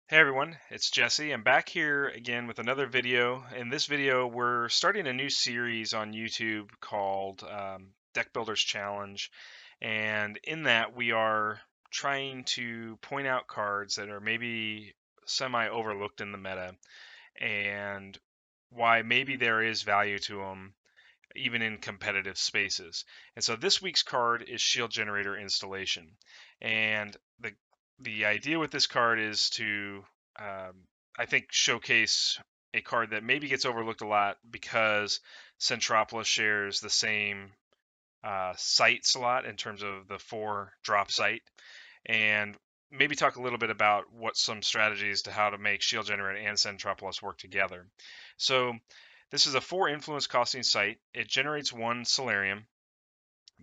Hey everyone, it's Jesse. I'm back here again with another video. In this video, we're starting a new series on YouTube called Deck Builders Challenge. And in that, we are trying to point out cards that are maybe semi overlooked in the meta and why maybe there is value to them even in competitive spaces. And so this week's card is Shield Generator Installation. And the idea with this card is to, I think, showcase a card that maybe gets overlooked a lot because Centropolis shares the same site slot in terms of the 4-drop site, and maybe talk a little bit about what some strategies to how to make Shield Generator and Centropolis work together. So this is a 4 influence costing site. It generates 1 Solarium.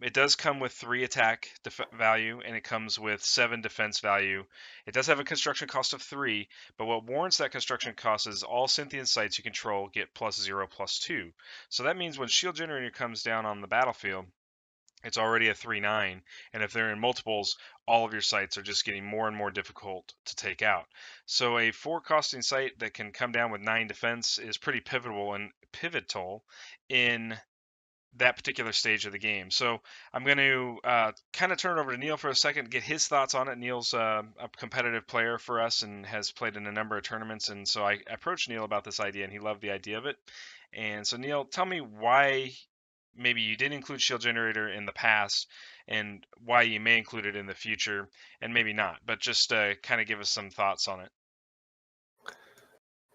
It does come with 3 attack value, and it comes with 7 defense value. It does have a construction cost of 3, but what warrants that construction cost is all Synthien sites you control get +0/+2. So that means when Shield Generator comes down on the battlefield, it's already a 3/9, and if they're in multiples, all of your sites are just getting more and more difficult to take out. So a 4 costing site that can come down with 9 defense is pretty pivotal in that particular stage of the game. So I'm going to kind of turn it over to Neil for a second, get his thoughts on it. Neil's a competitive player for us and has played in a number of tournaments, and so I approached Neil about this idea, and he loved the idea of it. And so Neil, tell me why maybe you did include Shield Generator in the past, and why you may include it in the future, and maybe not. But just kind of give us some thoughts on it.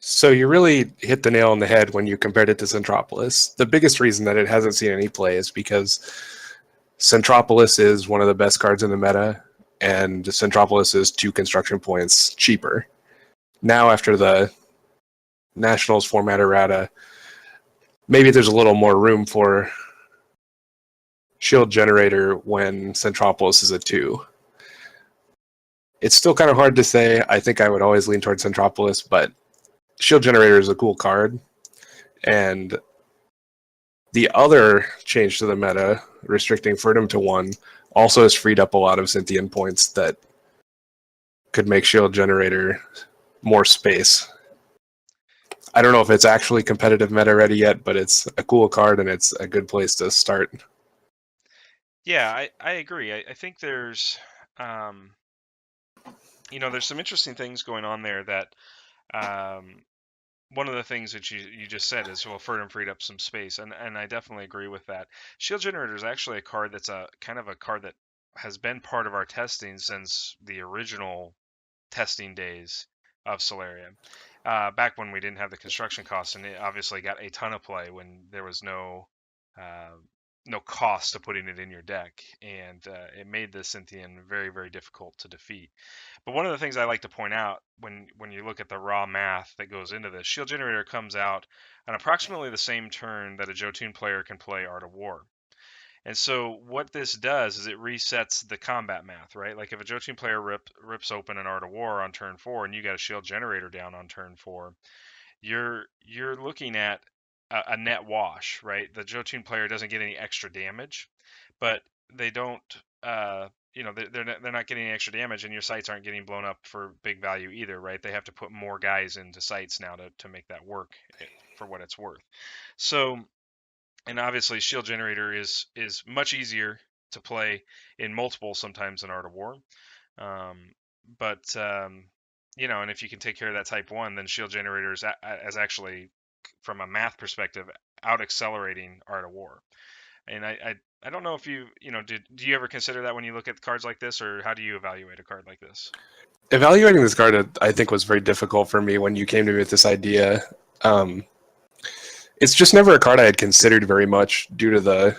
So you really hit the nail on the head when you compared it to Centropolis. The biggest reason that it hasn't seen any play is because Centropolis is one of the best cards in the meta, and Centropolis is 2 construction points cheaper. Now, after the Nationals format errata, maybe there's a little more room for Shield Generator when Centropolis is a 2. It's still kind of hard to say. I think I would always lean towards Centropolis, but Shield Generator is a cool card. And the other change to the meta, restricting Freedom to 1, also has freed up a lot of Synthien points that could make Shield Generator more space. I don't know if it's actually competitive meta ready yet, but it's a cool card and it's a good place to start. Yeah, I agree. I think there's, there's some interesting things going on there that one of the things that you just said is, well, Freedom freed up some space, and I definitely agree with that. Shield Generator is actually a card that's a kind of a card that has been part of our testing since the original testing days of Sularia, back when we didn't have the construction costs, and it obviously got a ton of play when there was no cost to putting it in your deck, and it made the Synthien very, very difficult to defeat. But one of the things I like to point out when you look at the raw math that goes into this, Shield Generator comes out on approximately the same turn that a Jotun player can play Art of War. And so what this does is it resets the combat math, right? Like if a Jotun player rips open an Art of War on turn 4 and you got a Shield Generator down on turn 4, you're looking at a net wash, right? The Jotun player doesn't get any extra damage, but they don't, they're not getting any extra damage, and your sites aren't getting blown up for big value either, right? They have to put more guys into sites now to make that work for what it's worth. So, and obviously, Shield Generator is much easier to play in multiple sometimes in Art of War, but and if you can take care of that type 1, then Shield Generator is actually, from a math perspective, out accelerating Art of War. And I don't know if do you ever consider that when you look at cards like this, or how do you evaluate a card like this? Evaluating this card, I think, was very difficult for me when you came to me with this idea. It's just never a card I had considered very much due to the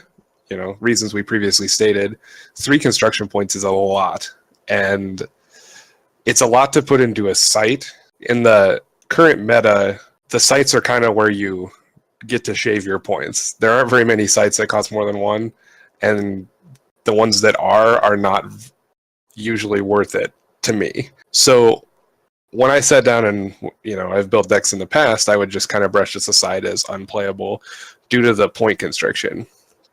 reasons we previously stated. 3 construction points is a lot, and it's a lot to put into a site. In the current meta, the sites are kind of where you get to shave your points. There aren't very many sites that cost more than 1, and the ones that are not usually worth it to me. So when I sat down and I've built decks in the past, I would just kind of brush this aside as unplayable due to the point constriction.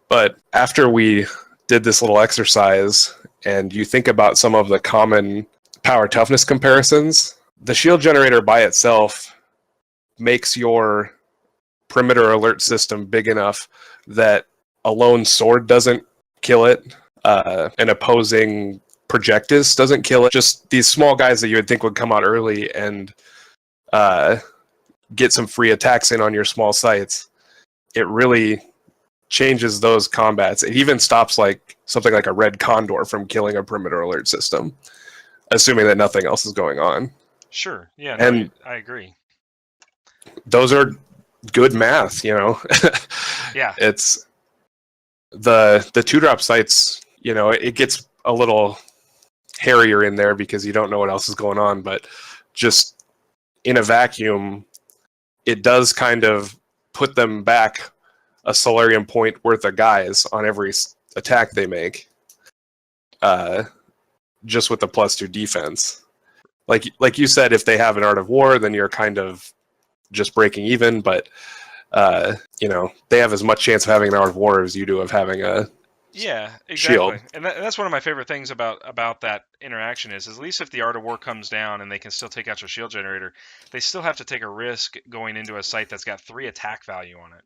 But after we did this little exercise, and you think about some of the common power toughness comparisons the shield generator by itself makes your perimeter alert system big enough that a lone sword doesn't kill it. An opposing projectus doesn't kill it. Just these small guys that you would think would come out early and get some free attacks in on your small sites. It really changes those combats. It even stops like something like a red condor from killing a perimeter alert system, assuming that nothing else is going on. Sure. Yeah. No, And I agree. those are good math, you know. Yeah. It's the 2-drop sites, you know, it gets a little hairier in there because you don't know what else is going on, but just in a vacuum, it does kind of put them back a Solarium point worth of guys on every attack they make, just with the +2 defense. Like you said, if they have an Art of War, then you're kind of just breaking even, but you know, they have as much chance of having an Art of War as you do of having a exactly. shield. And that's one of my favorite things about that interaction is at least if the Art of War comes down and they can still take out your shield generator, they still have to take a risk going into a site that's got 3 attack value on it.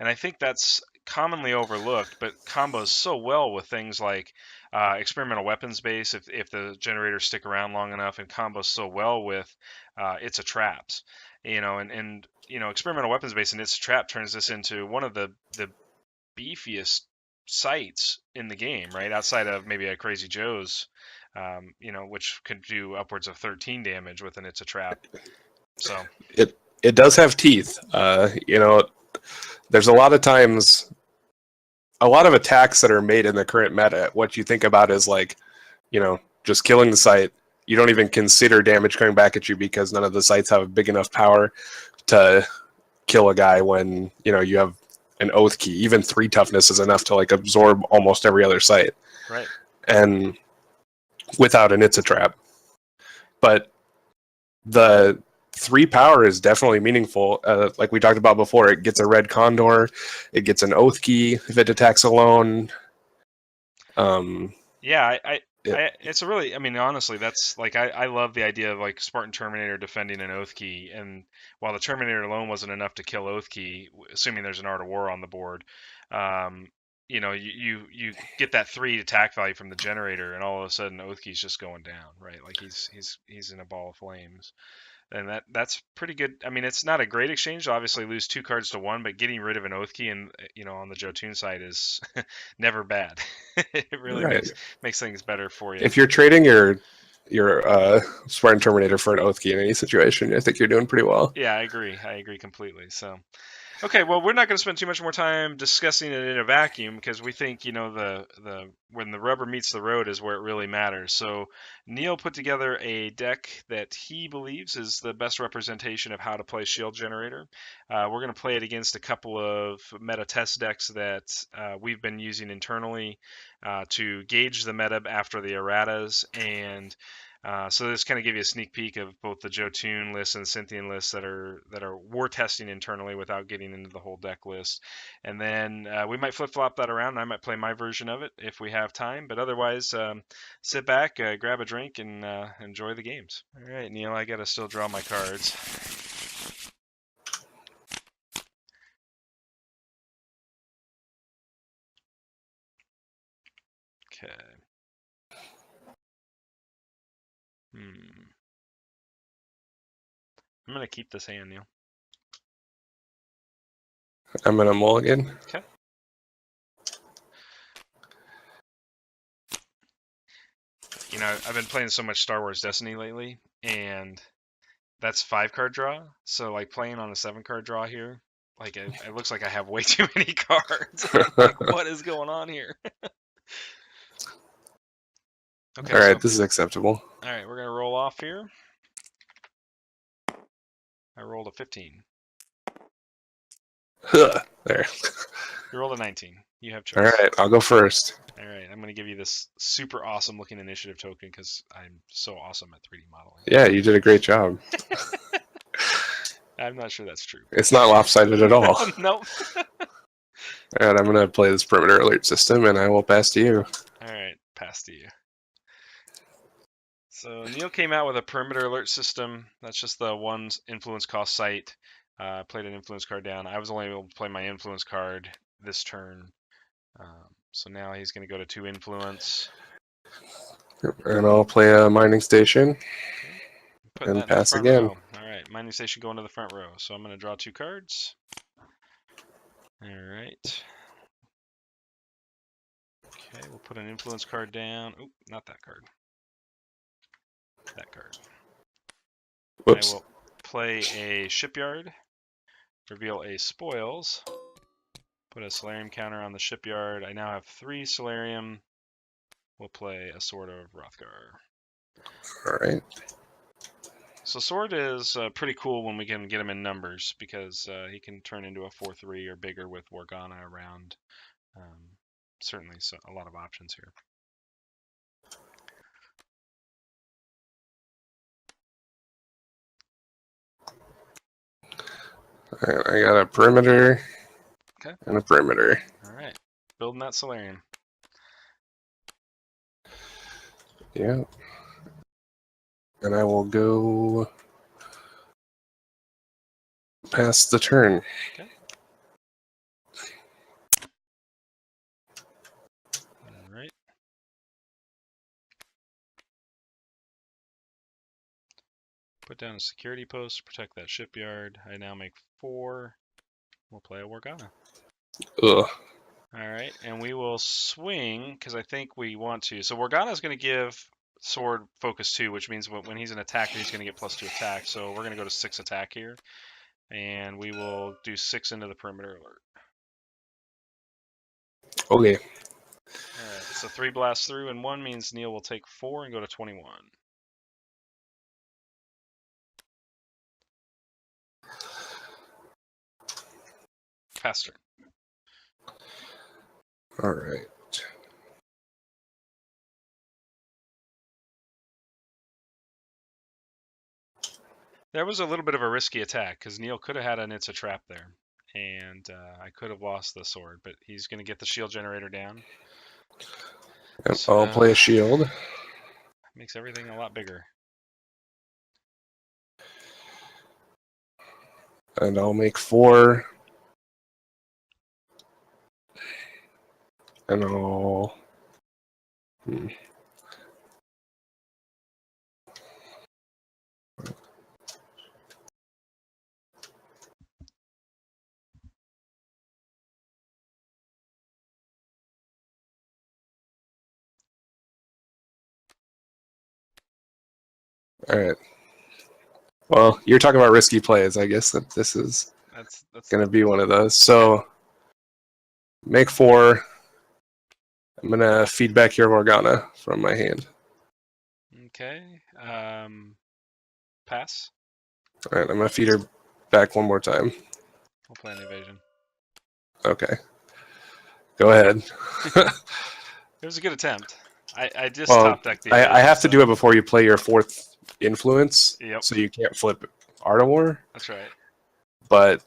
And I think that's commonly overlooked, but combos so well with things like experimental weapons base if the generators stick around long enough, and combos so well with it's a traps, you know, and you know, experimental weapons base and it's a trap turns this into one of the beefiest sites in the game, right? Outside of maybe a Crazy Joe's, you know, which could do upwards of 13 damage with an It's a Trap. So it does have teeth. You know, there's a lot of times, a lot of attacks that are made in the current meta, what you think about is like, you know, just killing the site. You don't even consider damage coming back at you because none of the sites have a big enough power to kill a guy when, you know, you have an oath key. Even 3 toughness is enough to like absorb almost every other site. right. And without an It's a Trap. But the 3 power is definitely meaningful. Like we talked about before, it gets a red condor, it gets an oath key if it attacks alone. Yeah, it's a really, I mean, honestly, that's like, I love the idea of like Spartan Terminator defending an Oath Key, and while the Terminator alone wasn't enough to kill Oath Key, assuming there's an Art of War on the board, um, you know, you get that 3 attack value from the generator, and all of a sudden Oath Key's just going down, right? Like he's in a ball of flames. And that's pretty good. I mean, it's not a great exchange. Obviously, lose 2 cards to 1, but getting rid of an Oath Key and you know on the Jotun side is never bad. It really right. makes things better for you. If you're trading your Spartan Terminator for an oath key in any situation, I think you're doing pretty well. Yeah, I agree. I agree completely. So, okay, well, we're not going to spend too much more time discussing it in a vacuum because we think, you know, the when the rubber meets the road is where it really matters. So Neil put together a deck that he believes is the best representation of how to play Shield Generator. We're going to play it against a couple of meta test decks that we've been using internally to gauge the meta after the erratas, and so this kind of give you a sneak peek of both the Jotun lists and Synthien lists that are war testing internally without getting into the whole deck list. And then we might flip flop that around. And I might play my version of it if we have time. But otherwise, sit back, grab a drink, and enjoy the games. All right, Neil, I gotta still draw my cards. Okay. I'm gonna keep this hand, Neil. I'm gonna mulligan. Okay. You know, I've been playing so much Star Wars Destiny lately, and that's 5-card draw. So like playing on a 7-card draw here, like it looks like I have way too many cards. Like, what is going on here? Okay, all right, so this is acceptable. all right, we're gonna roll off here. I rolled a 15. There. You rolled a 19. You have choice. All right, I'll go first. All right, I'm gonna give you this super awesome looking initiative token because I'm so awesome at 3D modeling. Yeah, you did a great job. I'm not sure that's true. It's not lopsided at all. Nope. All right, I'm gonna play this perimeter alert system, and I will pass to you. All right, pass to you. So Neil came out with a perimeter alert system. That's just the one influence cost site. Played an influence card down. I was only able to play my influence card this turn. So now he's going to go to 2 influence. And I'll play a mining station. Okay. Putting And that in the pass front again. row. All right, mining station going to the front row. So I'm going to draw 2 cards. All right. Okay, we'll put an influence card down. Oh, not that card. That card. Whoops. I will play a shipyard, reveal a spoils, put a Solarium counter on the shipyard. I now have 3 Solarium. We'll play a Sword of Rothgar. All right. So Sword is pretty cool when we can get him in numbers because he can turn into a 4/3 or bigger with Morgana around. Certainly a lot of options here. All right, I got a perimeter. Okay. And a perimeter. All right. Building that Solarium. Yeah. And I will go past the turn. Okay. All right. Put down a security post to protect that shipyard. I now make 4. We'll play a Morgana. Ugh. All right, and we will swing because I think we want to. So Morgana is going to give sword focus 2, which means when he's an attacker, he's going to get +2 attack. So we're going to go to 6 attack here, and we will do 6 into the perimeter alert. Okay. All right, so 3 blasts through, and 1 means Neil will take 4 and go to 21. Faster. All right. There was a little bit of a risky attack because Neil could have had an It's a Trap there, and I could have lost the sword, but he's going to get the shield generator down. Yep, So, I'll play a shield. makes everything a lot bigger. And I'll make 4. And I'll... All right. Well, you're talking about risky plays. I guess that this is That's going to be one of those. So make 4. I'm going to feed back your Morgana from my hand. okay. Pass. All right, I'm going to feed her back one more time. We'll play an evasion. Okay. Go ahead. It was a good attempt. I just Well, top decked the I evasion. have to do it before you play your 4th influence. Yep. So you can't flip Art of War. That's right. But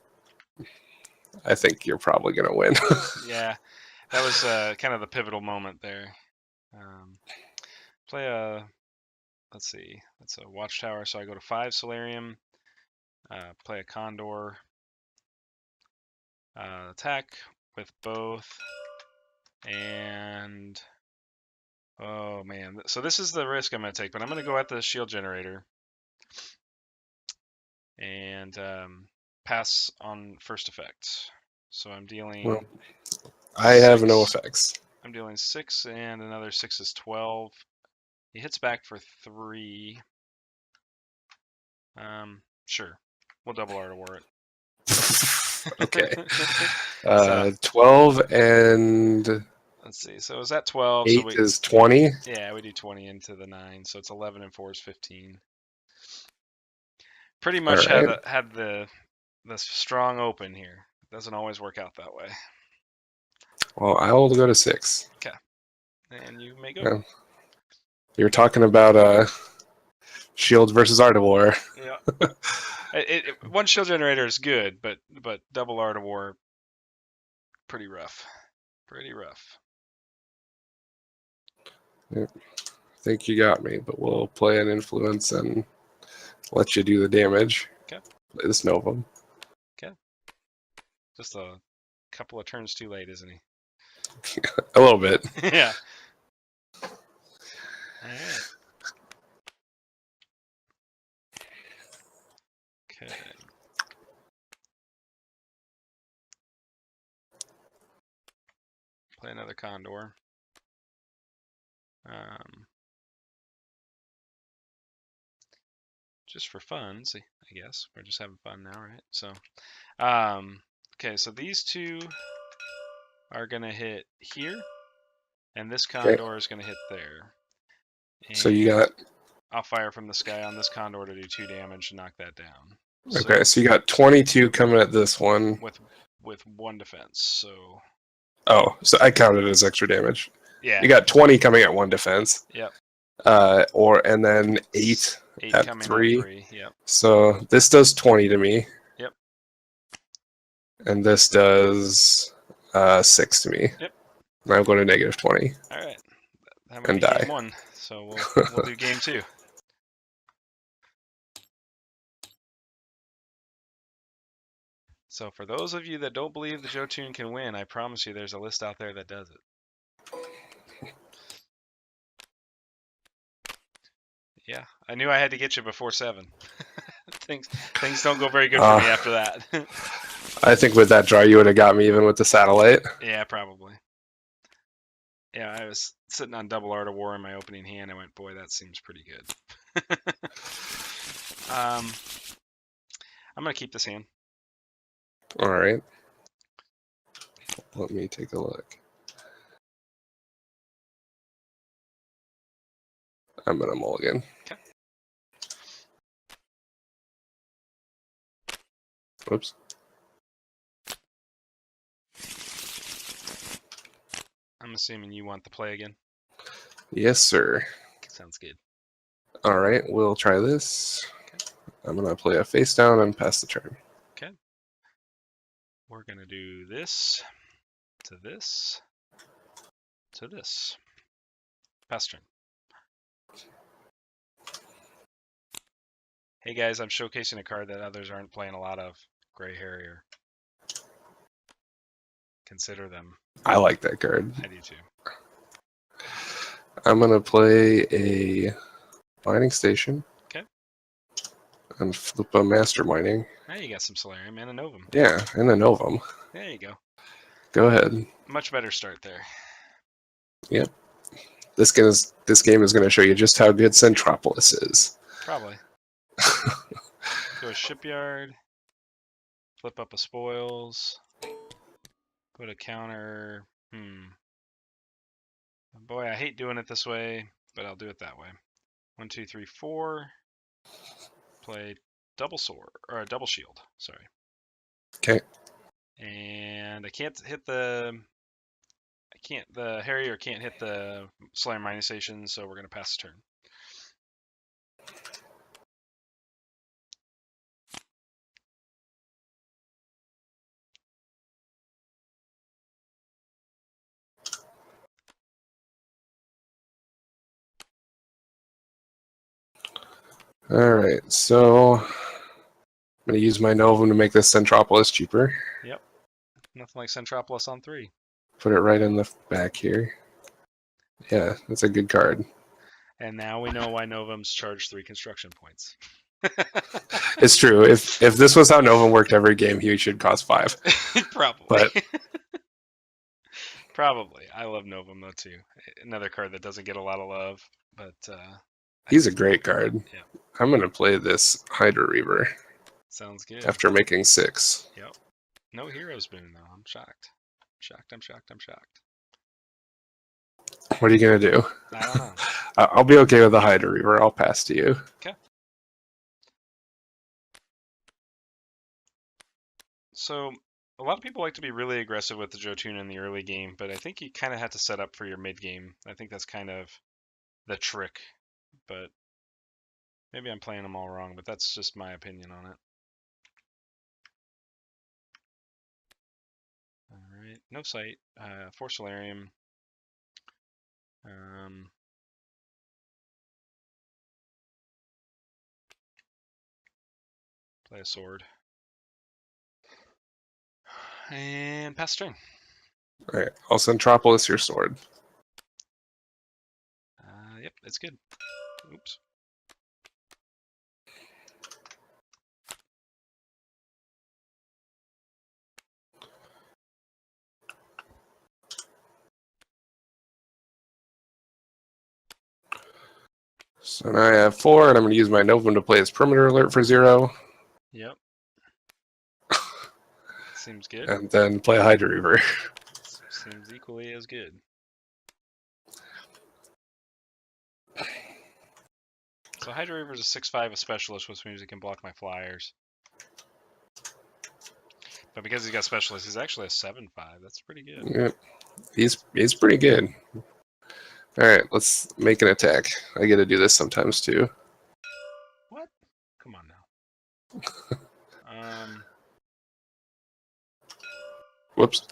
I think you're probably going to win. Yeah, that was kind of the pivotal moment there. Play a, let's see, that's a Watchtower, so I go to 5 Solarium, play a Condor, attack with both, and, oh man, so this is the risk I'm going to take, but I'm going to go at the shield generator, and pass on first effect. So I'm dealing... Well, I have no 6. effects. I'm dealing 6, and another 6 is 12. He hits back for 3. Sure. We'll double Art of War it. Okay. So, 12 and let's see. So is that 12? 8 So we, is 20. yeah, we do 20 into the 9. So it's 11 and 4 is 15. Pretty All much right. had the strong open here. Doesn't always work out that way. Well, I will go to 6. Okay. And you may go. Yeah. You're talking about Shield versus Art of War. Yeah. One shield generator is good, but double Art of War, pretty rough. Pretty rough. Yeah. think you got me, but we'll play an influence and let you do the damage. Okay. Play this Novum. Okay. Just a couple of turns too late, isn't he? A little bit. Yeah. All right. Okay. Play another Condor. Just for fun, see, I guess we're just having fun now, right? So, okay, so these two are gonna hit here, and this Condor is gonna hit there. And so you got. I'll fire from the sky on this Condor to do 2 damage to knock that down. Okay, so you got 22 coming at this one. With 1 defense, so. Oh, so I counted it as extra damage. Yeah. You got 20 coming at 1 defense. Yep. And then 8 at coming 3. At 3. Yep. So this does 20 to me. Yep. And this does 6 to me. Yep. And I'm going to negative 20. All right. That might and be die. game 1, so we'll do game 2. So for those of you that don't believe the Jotun can win, I promise you there's a list out there that does it. Yeah, I knew I had to get you before 7. things don't go very good for me after that. I think with that draw you would have got me even with the satellite. Yeah, probably. Yeah, I was sitting on double Art of War in my opening hand. I went, boy, that seems pretty good. I'm going to keep this hand. All right. Let me take a look. I'm going to mulligan. Okay. Whoops. I'm assuming you want the play again. Yes, sir. Sounds good. All right, we'll try this. Okay. I'm going to play a face down and pass the turn. Okay. We're going to do this to this to this. Pass turn. Hey guys, I'm showcasing a card that others aren't playing a lot of. Gray Harrier. Consider them. I like that card. I do too. I'm going to play a mining station. Okay. And flip a master mining. Now you got some Solarium and a Novum. Yeah, and a Novum. There you go. Go ahead. Much better start there. Yep. This game is going to show you just how good Centropolis is. Probably. Go to Shipyard. Flip up a Spoils. Put a counter. Boy, I hate doing it this way, but I'll do it that way. 1, 2, 3, 4. Play double sword or a double shield. Sorry. Okay. And I can't hit the. The Harrier can't hit the Slayer mining station, so we're gonna pass the turn. All right, so I'm going to use my Novum to make this Centropolis cheaper. Yep. Nothing like Centropolis on 3. Put it right in the back here. Yeah, that's a good card. And now we know why Novums charge 3 construction points. It's true. If this was how Novum worked every game, he should cost 5. Probably. But probably. I love Novum though too. Another card that doesn't get a lot of love, but he's a great card. Yeah. I'm going to play this Hydra Reaver. Sounds good. After making 6. Yep. No Hero's Boon though. I'm shocked. I'm shocked. What are you going to do? I don't know. I'll be okay with the Hydra Reaver. I'll pass to you. Okay. So a lot of people like to be really aggressive with the Jotun in the early game, but I think you kind of have to set up for your mid game. I think that's kind of the trick, but maybe I'm playing them all wrong, but that's just my opinion on it. All right, no sight, 4 Solarium. Play a sword. And pass turn. All right, I'll Centropolis your sword. Yep, it's good. Oops. So now I have 4, and I'm going to use my Novum to play its perimeter alert for 0. Yep. Seems good. And then play a Hydra Reaver. Seems equally as good. So Hydra Reaver is a 6/5, a specialist, which means he can block my flyers. But because he's got specialist, he's actually a 7/5. That's pretty good. Yep. He's pretty good. All right, let's make an attack. I get to do this sometimes too. What? Come on now. Whoops.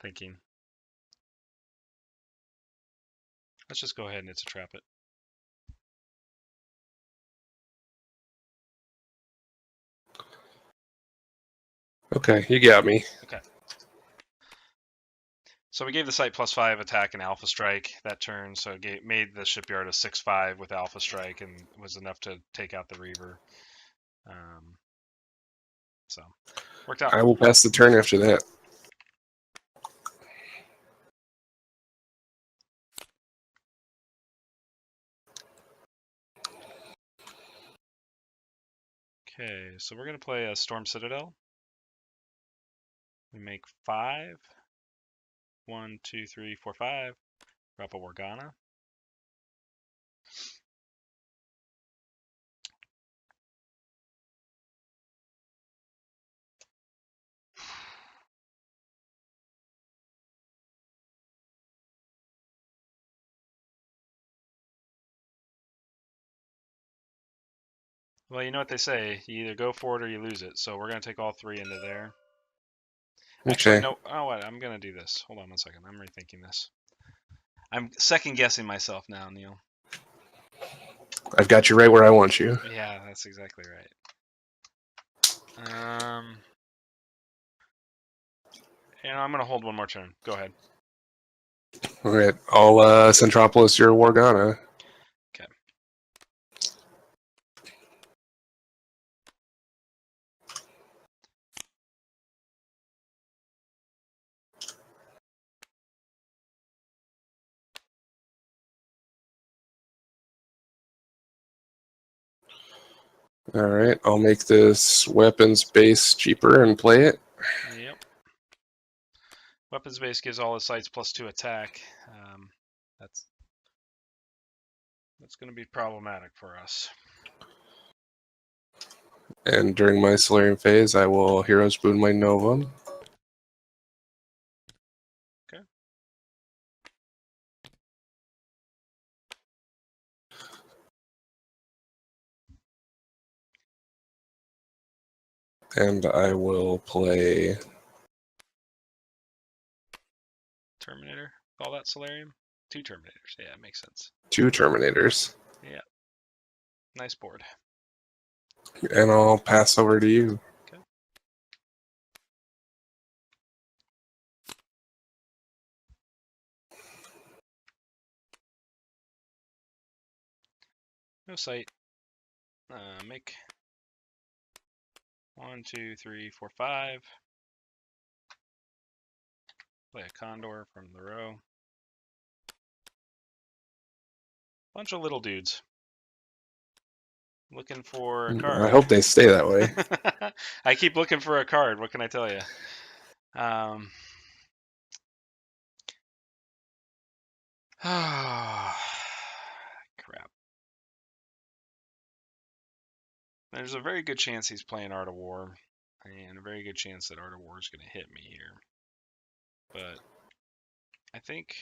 Thinking. Let's just go ahead and it's a trap it. Okay, you got me. Okay. So we gave the site +5 attack and alpha strike that turn, so it made the shipyard a 6/5 with alpha strike and was enough to take out the Reaver. So worked out. I will pass the turn after that. Okay, so we're gonna play a Storm Citadel. We make 5. 1, 2, 3, 4, 5. Drop a Morgana. Well, you know what they say. You either go for it or you lose it. So we're going to take all 3 into there. Actually, Okay. no. Oh, what? I'm going to do this. Hold on one second. I'm rethinking this. I'm second-guessing myself now, Neil. I've got you right where I want you. Yeah, that's exactly right. I'm going to hold one more turn. Go ahead. All right, I'll Centropolis your Morgana. Okay. All right, I'll make this weapons base cheaper and play it. Yep. Weapons base gives all his sites +2 attack. That's going to be problematic for us. And during my Solarian phase, I will Heroes Boon my Novum. Okay. And I will play Terminator. Call that Solarium. 2 Terminators. Yeah, it makes sense. 2 Terminators. Yeah. Nice board. And I'll pass over to you. Okay. No sight. Make 1, 2, 3, 4, 5. Play a Condor from the row. Bunch of little dudes. Looking for a card. I hope they stay that way. I keep looking for a card. What can I tell you? Crap. There's a very good chance he's playing Art of War, and a very good chance that Art of War is going to hit me here. But I think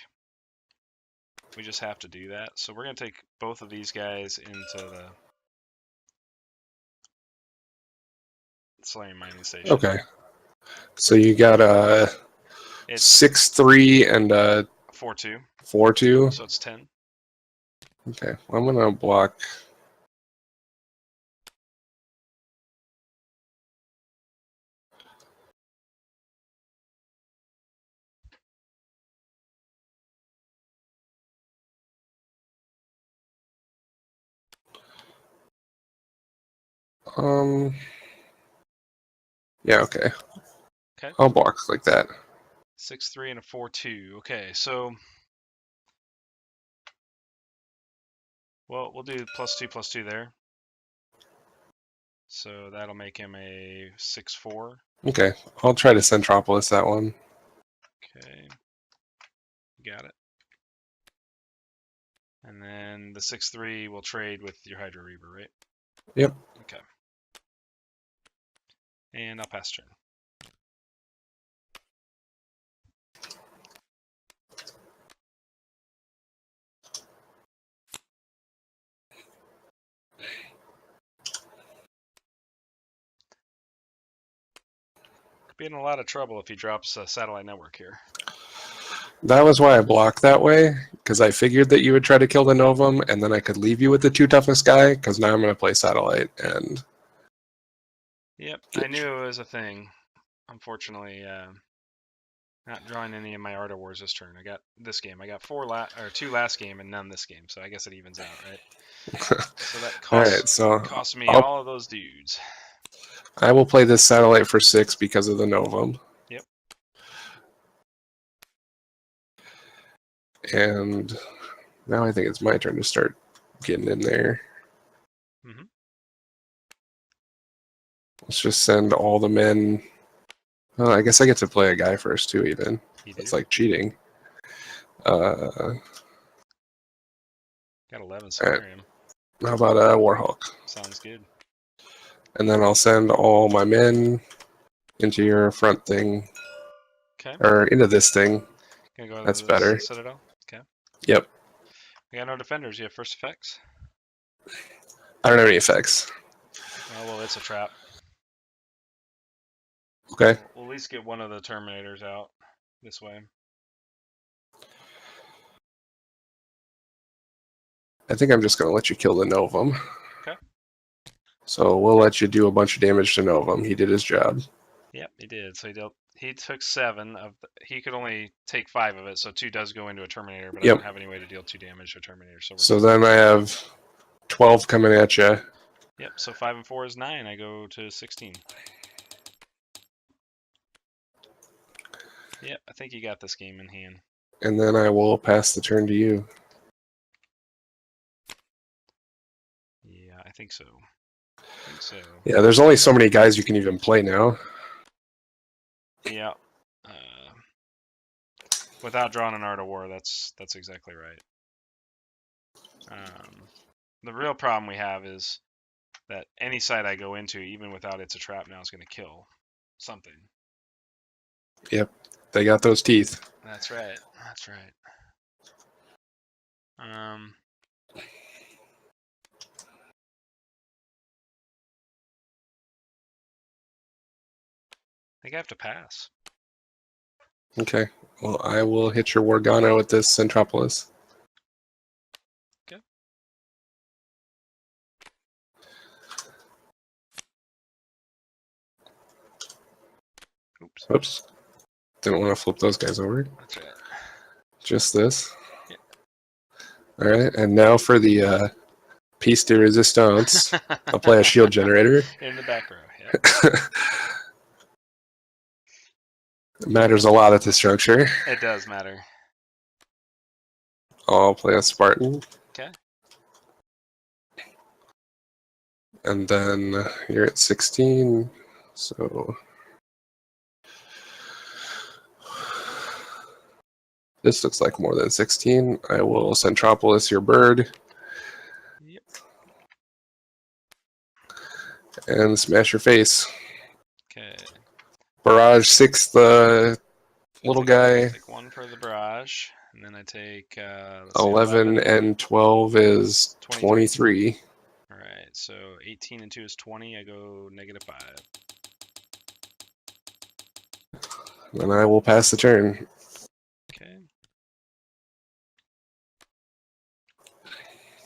we just have to do that. So we're going to take both of these guys into the Solarian Mining Station. Okay. So you got a It's 6/3 and a 4/2. 4/2. So it's 10. Okay, well, I'm gonna block. Yeah, okay. Okay. I'll block like that. 6/3 and a 4/2. Okay, so well, we'll do +2/+2 there. So that'll make him a 6/4. Okay, I'll try to Centropolis that one. Okay, got it. And then the 6/3 will trade with your Hydro Reaver, right? Yep. Okay. And I'll pass turn. Could be in a lot of trouble if he drops a satellite network here. That was why I blocked that way, because I figured that you would try to kill the Novum, and then I could leave you with the 2 toughest guy, because now I'm going to play Satellite, and... Yep, I knew it was a thing. Unfortunately, not drawing any of my Art of Wars this turn. I got this game. I got 2 last game and none this game, so I guess it evens out, right? So that cost me all of those dudes. I will play this Satellite for 6 because of the Novum. Yep. And now I think it's my turn to start getting in there. Mm-hmm. Let's just send all the men. Well, I guess I get to play a guy first too, even. It's like cheating. Got 11 Solarium. How about Warhawk? Sounds good. And then I'll send all my men into your front thing. Okay. Or into this thing. Gonna go That's to better. Citadel. Okay. Yep. We got no defenders. You have first effects? I don't have any effects. Oh, well, it's a trap. Okay. We'll at least get one of the Terminators out this way. I think I'm just going to let you kill the Novum. Okay. So we'll let you do a bunch of damage to Novum. He did his job. Yep, he did. So he took 7 of he could only take 5 of it, so 2 does go into a Terminator, but I don't have any way to deal 2 damage to a Terminator. So then I have 12 coming at you. Yep, so 5 and 4 is 9. I go to 16. Yep, I think you got this game in hand. And then I will pass the turn to you. Yeah, I think so. Yeah, there's only so many guys you can even play now. Yeah. Without drawing an Art of War, that's exactly right. The real problem we have is that any site I go into, even without It's a Trap now, is going to kill something. Yep, they got those teeth. That's right. That's right. I think I have to pass. Okay. Well, I will hit your Wargana with this Centropolis. Okay. Oops. Didn't want to flip those guys over. That's right. Just this. Yeah. All right, and now for the piece de resistance. I'll play a shield generator. In the back row, yeah. It matters a lot at this juncture. It does matter. I'll play a Spartan. Okay. And then you're at 16, so... This looks like more than 16. I will Centropolis your bird. Yep. And smash your face. Okay. Barrage 6, the little guy. Take 1 for the barrage, and then I take 11 and 12 is 23. All right, so 18 and 2 is 20. I go -5. Then I will pass the turn. Okay.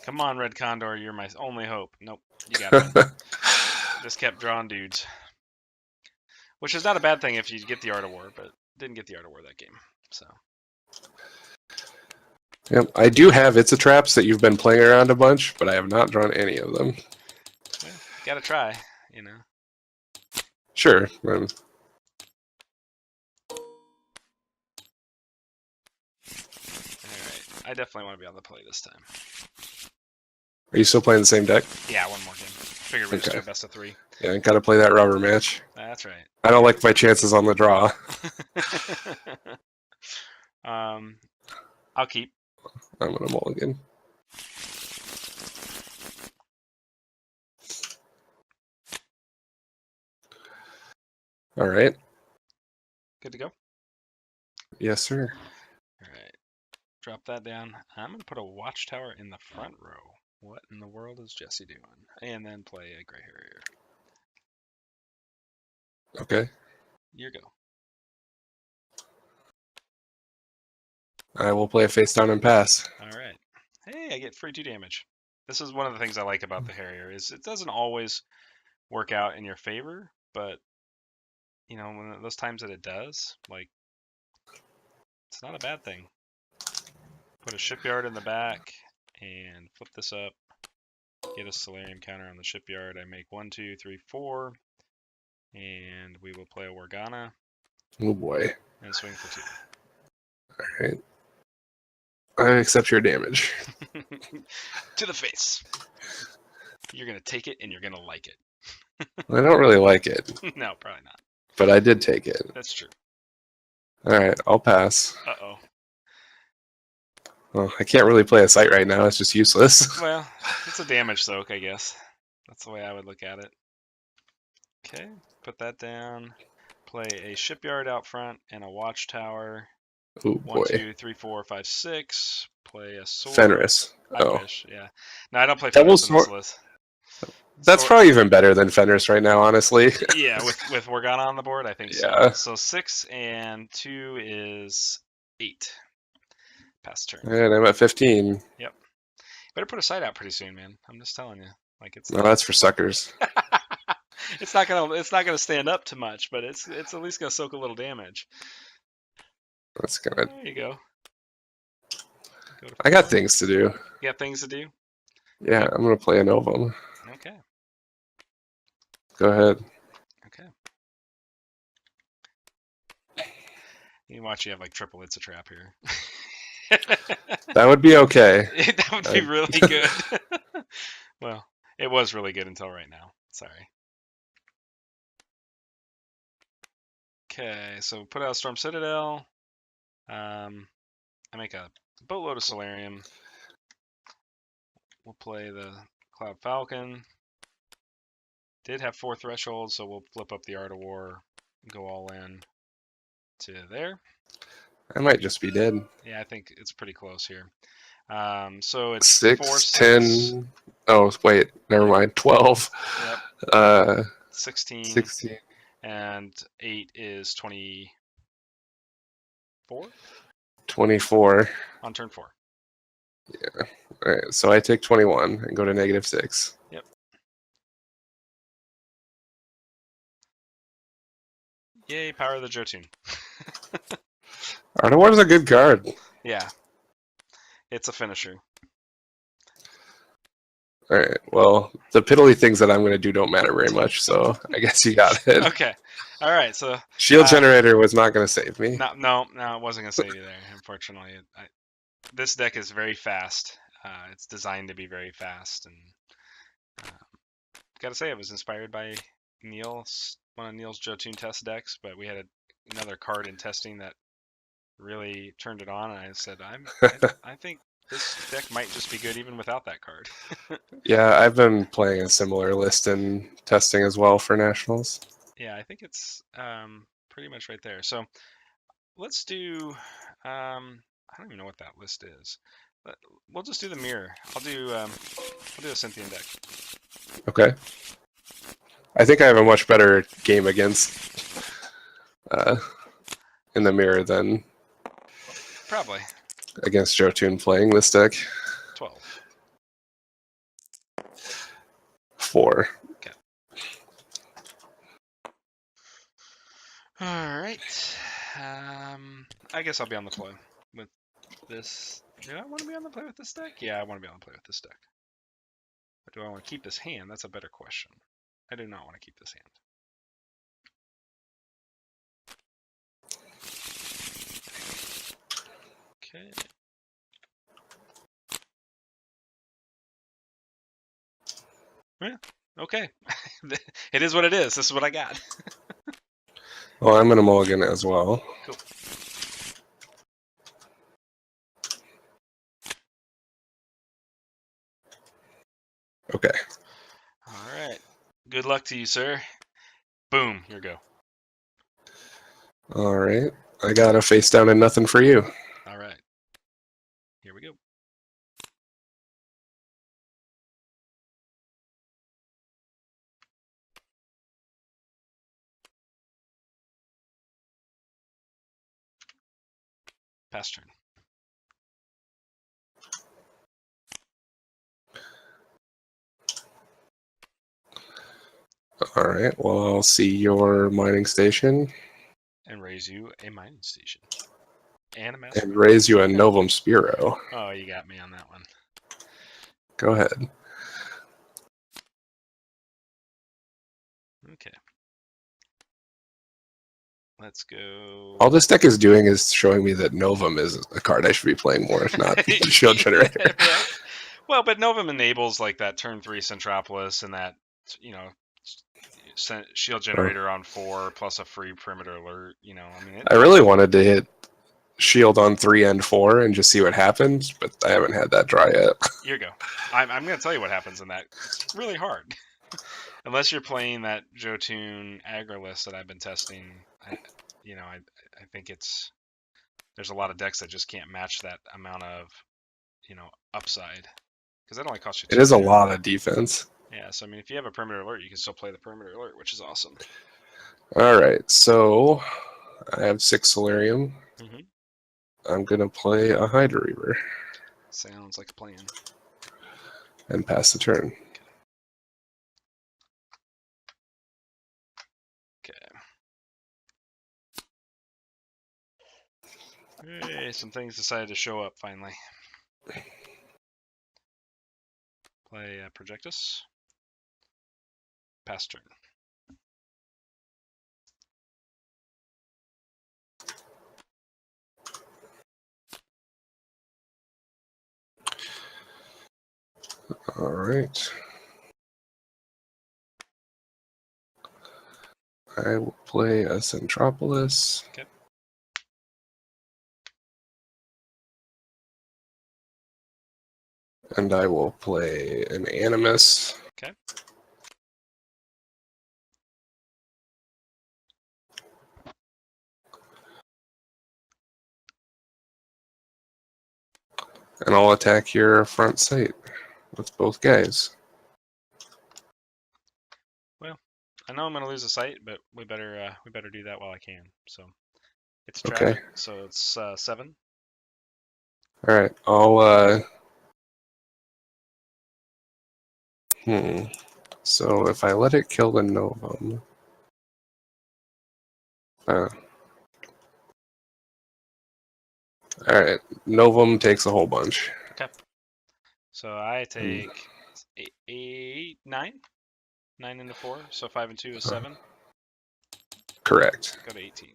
Come on, Red Condor, you're my only hope. Nope, you got me. Just kept drawing dudes. Which is not a bad thing if you get the Art of War, but didn't get the Art of War that game. So. Yep, I do have It's a Traps that you've been playing around a bunch, but I have not drawn any of them. Well, gotta try, you know. Sure. Alright, I definitely want to be on the play this time. Are you still playing the same deck? Yeah, one more game. Figured we'd just do a best of 3. Yeah, gotta play that rubber match. That's right. I don't like my chances on the draw. I'll keep. I'm gonna mulligan. All right. Good to go? Yes, sir. Alright. Drop that down. I'm going to put a watchtower in the front row. What in the world is Jesse doing? And then play a Grey Harrier. Okay. Your go. I will play a face down and pass. Alright. Hey, I get free 2 damage. This is one of the things I like about the Harrier, is it doesn't always work out in your favor, but, you know, when those times that it does, like, it's not a bad thing. Put a shipyard in the back and flip this up. Get a Solarium counter on the shipyard. I make 1, 2, 3, 4. And we will play a Wargana. Oh boy. And swing for 2. Alright. I accept your damage. To the face. You're going to take it and you're going to like it. I don't really like it. No, probably not. But I did take it. That's true. Alright, I'll pass. Uh-oh. Well, I can't really play a site right now. It's just useless. Well, it's a damage soak, I guess. That's the way I would look at it. Okay, put that down. Play a shipyard out front and a watchtower. Oh 1, boy. 2, 3, 4, 5, 6. Play a sword. Fenris. I Oh. wish, yeah. No, I don't play Double Fenris in this sword. list. That's Sword- probably even better than Fenris right now, honestly. Yeah, with Morgana on the board, I think Yeah. so. So 6 and 2 is 8. Pass turn. And I'm at 15. Yep. Better put a site out pretty soon, man. I'm just telling you. Like it's No, that's for suckers. it's not gonna stand up to much, but it's at least gonna soak a little damage. That's gonna. There you go. I got things to do. You got things to do? Yeah, I'm gonna play a Novum. Okay. Go ahead. Okay. You watch, you have like triple It's a Trap here. That would be okay. That would be really good. Well, it was really good until right now. Sorry. Okay, so put out Storm Citadel. I make a boatload of Solarium. We'll play the Cloud Falcon. Did have 4 thresholds, so we'll flip up the Art of War, go all in to there. I might just be dead. Yeah, I think it's pretty close here. So it's 6, 4, 10. Oh, wait, never mind. 12. Yep. 16. 16. And 8 is 24? 24. On turn 4. Yeah. All right, so I take 21 and go to -6. Yep. Yay, Power of the Jotun. Art of War is a good card. Yeah. It's a finisher. All right, well, the piddly things that I'm going to do don't matter very much, so I guess you got it. Okay. All right, so... Shield Generator was not going to save me. No, it wasn't going to save you there, unfortunately. This deck is very fast. It's designed to be very fast, and gotta say, it was inspired by Neil's, one of Neil's Jotun test decks, but we had another card in testing that really turned it on, and I said, I think this deck might just be good even without that card. Yeah, I've been playing a similar list in testing as well for Nationals. Yeah, I think it's pretty much right there. So let's do, I don't even know what that list is. But we'll just do the mirror. I'll do a Synthien deck. Okay. I think I have a much better game against in the mirror than Probably. against Jotun playing this deck. 12. 4. Okay. All right. I guess I'll be on the play with this. Do I want to be on the play with this deck? Yeah, I want to be on the play with this deck. But do I want to keep this hand? That's a better question. I do not want to keep this hand. Okay. Yeah. Okay. It is what it is. This is what I got. Well, I'm going to mulligan as well. Cool. Okay. All right. Good luck to you, sir. Boom. Here we go. All right. I got a face down and nothing for you. All right. Here we go. Pass turn. All right. Well, I'll see your mining station And raise you a mining station. And a master. and raise you a Novum Spiro. Oh, you got me on that one. Go ahead. Okay. Let's go. All this deck is doing is showing me that Novum is a card I should be playing more, not Shield Generator. Right. Well, but Novum enables like that turn 3 Centropolis and that, you know, Shield Generator on 4 plus a free Perimeter Alert. You know, I mean, I really wanted to hit Shield on 3 and 4 and just see what happens, but I haven't had that draw yet. Here you go. I'm going to tell you what happens in that. It's really hard. Unless you're playing that Jotun aggro list that I've been testing, I think there's a lot of decks that just can't match that amount of, upside. Because that only costs you 2. It is a lot of defense. Yeah, so I mean, if you have a Perimeter Alert, you can still play the Perimeter Alert, which is awesome. All right, so I have 6 Solarium. Mm-hmm. I'm going to play a Hydra Reaver. Sounds like a plan. And pass the turn. Okay. Hey, some things decided to show up finally. Play Projectus. Pass turn. All right. I will play a Centropolis. Okay. And I will play an Animus. Okay. And I'll attack your front sight with both guys. Well, I know I'm going to lose a sight, but we better do that while I can. So it's Okay. trap. So it's 7. All right. I'll So if I let it kill the Novum, all right, Novum takes a whole bunch. Okay. So I take 8, 9, 9 into 4. So 5 and 2 is 7. Correct. Go to 18.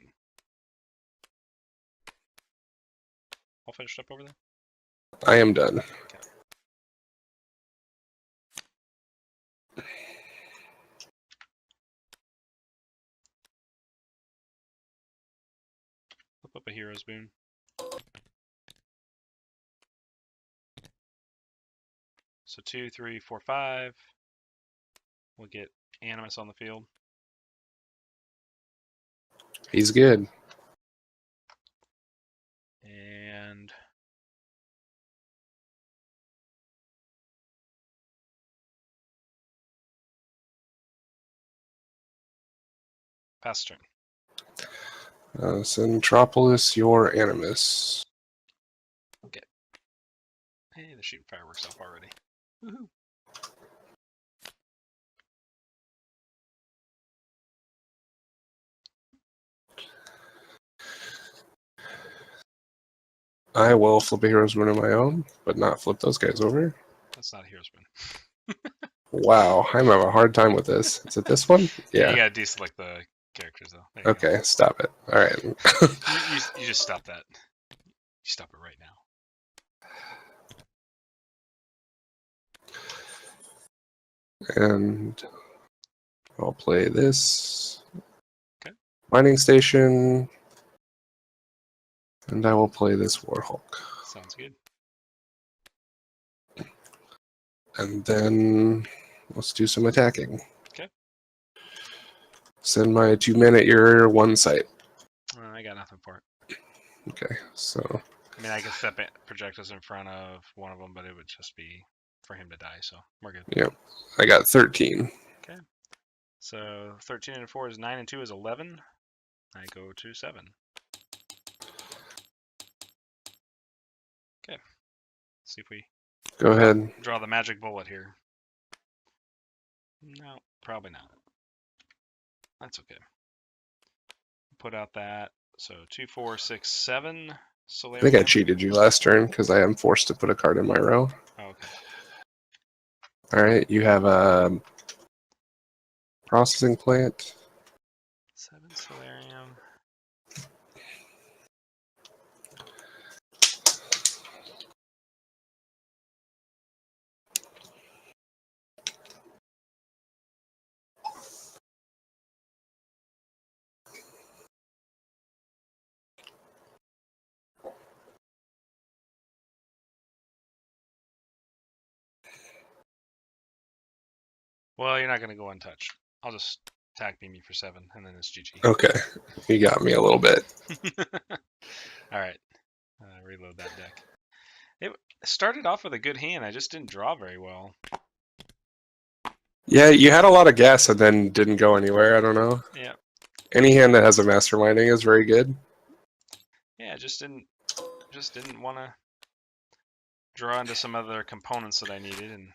All finished up over there. I am done. Okay. Flip up a Hero's Boon. So 2, 3, 4, 5. We'll get Animus on the field. He's good. And pass turn. Centropolis, your Animus. Okay. Hey, they're shooting fireworks off already. Woohoo. I will flip a hero's boon of my own, but not flip those guys over. That's not a hero's boon. Wow, I'm having a hard time with this. Is it this one? Yeah, you Yeah. gotta deselect the characters though. There you Okay, stop it. All right. go. You just stop that. You stop it right now. And I'll play this. Okay. Mining station. And I will play this Warhawk. Sounds good. And then let's do some attacking. Okay. Send my 2-man at your 1 site. I got nothing for it. Okay, so I mean, I can step projectiles in front of one of them, but it would just be for him to die, so we're good. yep, I got 13. Okay. So 13 and 4 is 9 and 2 is 11. I go to 7. Okay. See if we Go ahead. draw the magic bullet here. No, probably not. That's okay. Put out that. So 2, 4, 6, 7. I think I cheated you last turn because I am forced to put a card in my row. Oh, okay. All right, you have a processing plant. 7 Solarium. Well, you're not going to go untouched. I'll just attack beam you for 7, and then it's GG. Okay, you got me a little bit. All right. Reload that deck. It started off with a good hand. I just didn't draw very well. Yeah, you had a lot of gas and then didn't go anywhere. I don't know. Yeah. Any hand that has a masterminding is very good. Yeah, just didn't want to draw into some other components that I needed, and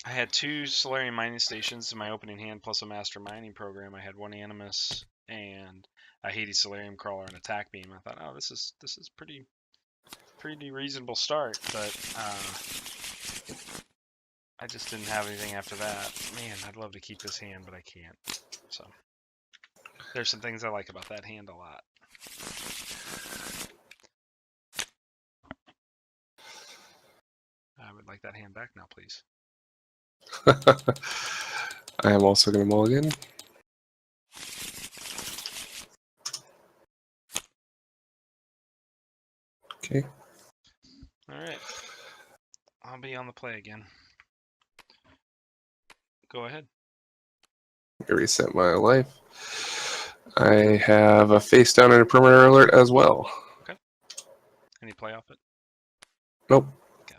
I had 2 Solarian mining stations in my opening hand plus a master mining program. I had 1 Animus and a Hades Solarium crawler and attack beam. I thought, oh, this is pretty reasonable start, but I just didn't have anything after that. Man, I'd love to keep this hand, but I can't. So there's some things I like about that hand a lot. I would like that hand back now, please. I am also going to mulligan. Okay. All right. I'll be on the play again. Go ahead. Reset my life. I have a face down and a perimeter alert as well. Okay. Any play off it? Nope. Okay.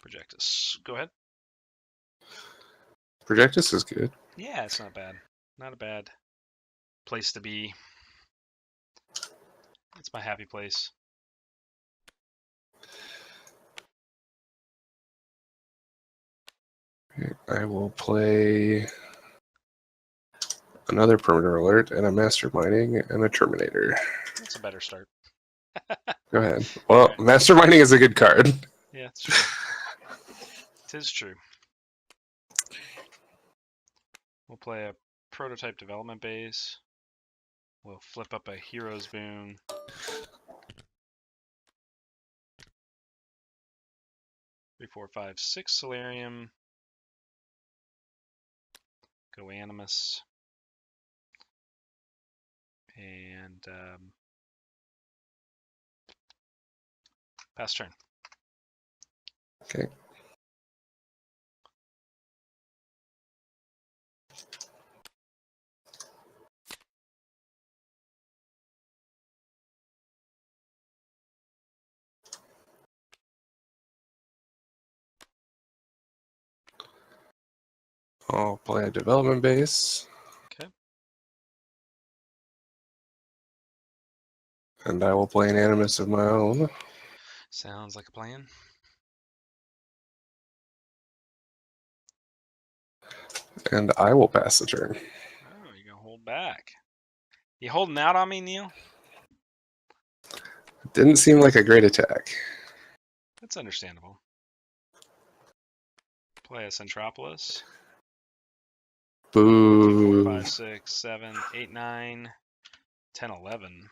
Projectus. Go ahead. Projectus is good. Yeah, it's not bad. Not a bad place to be. It's my happy place. I will play another perimeter alert and a master mining and a terminator. That's a better start. Go ahead. Well, right. master mining is a good card. Yeah, it's true. It is true. We'll play a prototype development base. We'll flip up a hero's boon. Three, 4, 5, 6 Solarium. Go Animus. And pass turn. Okay. I'll play a development base. Okay. And I will play an Animus of my own. Sounds like a plan. And I will pass the turn. Oh, you're gonna hold back. You holding out on me, Neil? Didn't seem like a great attack. That's understandable. Play a Centropolis. Boo. 4, 5, 6, 7, 8, 9, 10, 11.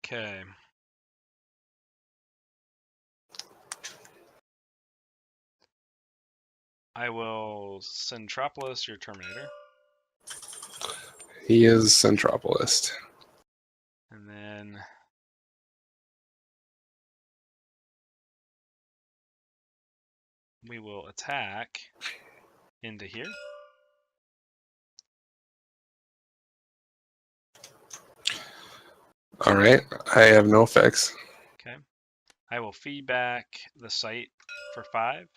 Okay. I will Centropolis your Terminator. He is Centropolis. And then we will attack into here. All right. I have no effects. Okay. I will feedback the site for 5.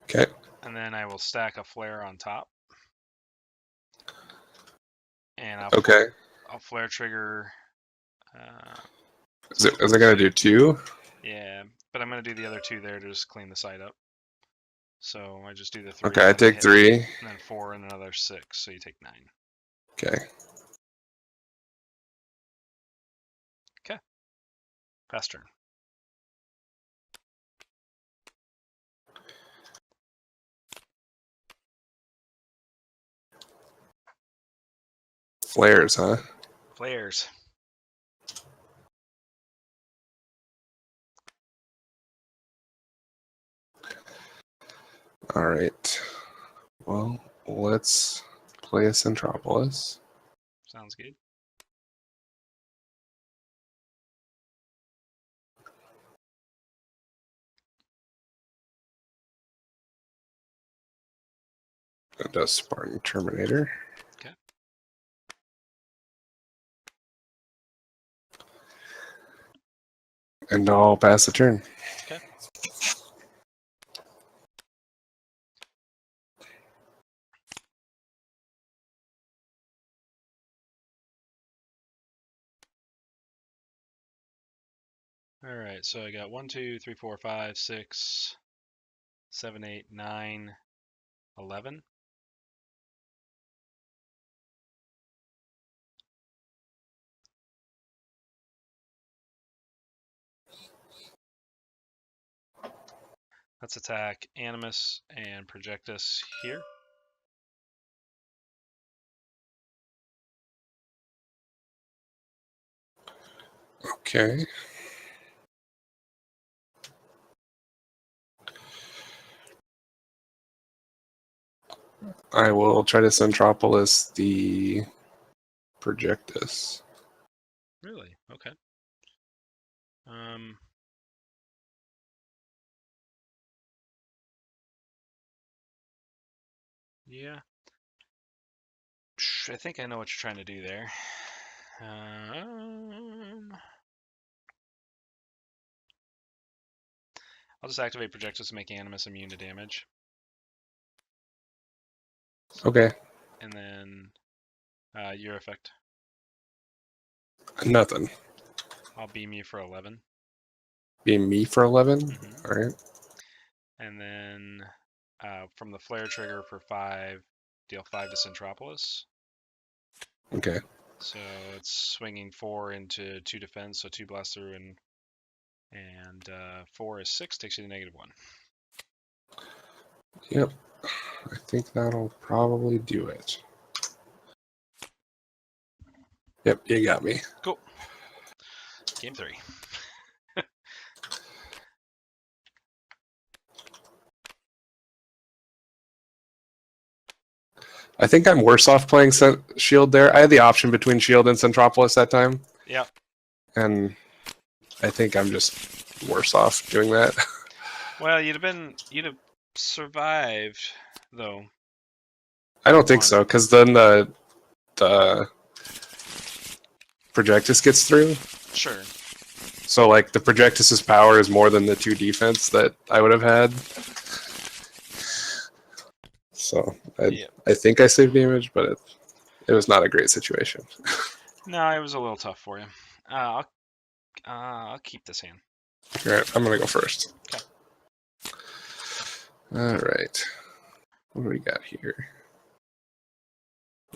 Okay. And then I will stack a flare on top. And I'll flare trigger. Is it going to do 2? Yeah, but I'm going to do the other 2 there to just clean the site up. So I just do the 3. Okay, I take 3. And then 4 and another 6, so you take 9. Okay. Okay. Pass turn. Flares, huh? Flares. All right. Well, let's play a Centropolis. Sounds good. It does Spartan Terminator. Okay. And I'll pass the turn. Okay. All right, so I got 1, 2, 3, 4, 5, 6, 7, 8, 9, 11. Let's attack Animus and Projectus here. Okay. I will try to Centropolis the Projectus. Really? Okay. Yeah. I think I know what you're trying to do there. I'll just activate Projectus to make Animus immune to damage. Okay. And then your effect. Nothing. I'll beam you for 11. Beam me for 11? Mm-hmm. All right. And then from the flare trigger for 5, deal 5 to Centropolis. Okay. So it's swinging 4 into 2 defense, so 2 blast through, and 4 is 6, takes you to -1. Yep. I think that'll probably do it. Yep, you got me. Cool. Game 3. I think I'm worse off playing Shield there. I had the option between Shield and Centropolis that time. Yep. And I think I'm just worse off doing that. Well, you'd have survived though. I don't think so, because then the Projectus gets through. Sure. So like the Projectus's power is more than the 2 defense that I would have had. So I think I saved damage, but it was not a great situation. No, it was a little tough for you. I'll keep this hand. All right, I'm gonna go first. Okay. All right. What do we got here?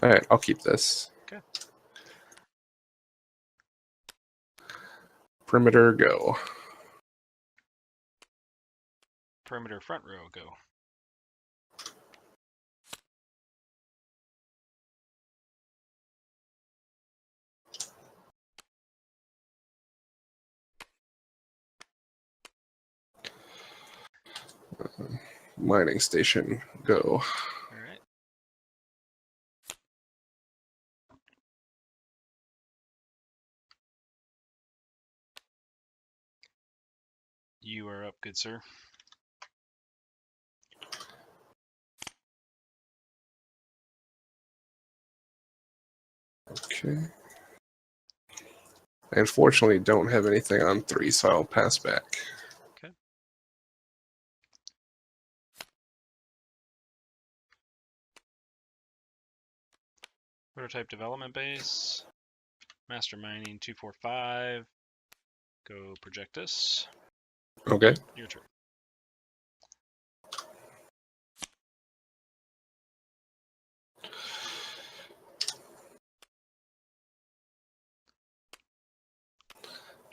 All right, I'll keep this. Okay. Perimeter, go. Perimeter front row, go. Mining station, go. All right. You are up, good sir. Okay. I unfortunately don't have anything on 3, so I'll pass back. Okay. Prototype development base. Master mining 245. Go projectus. Okay. Your turn.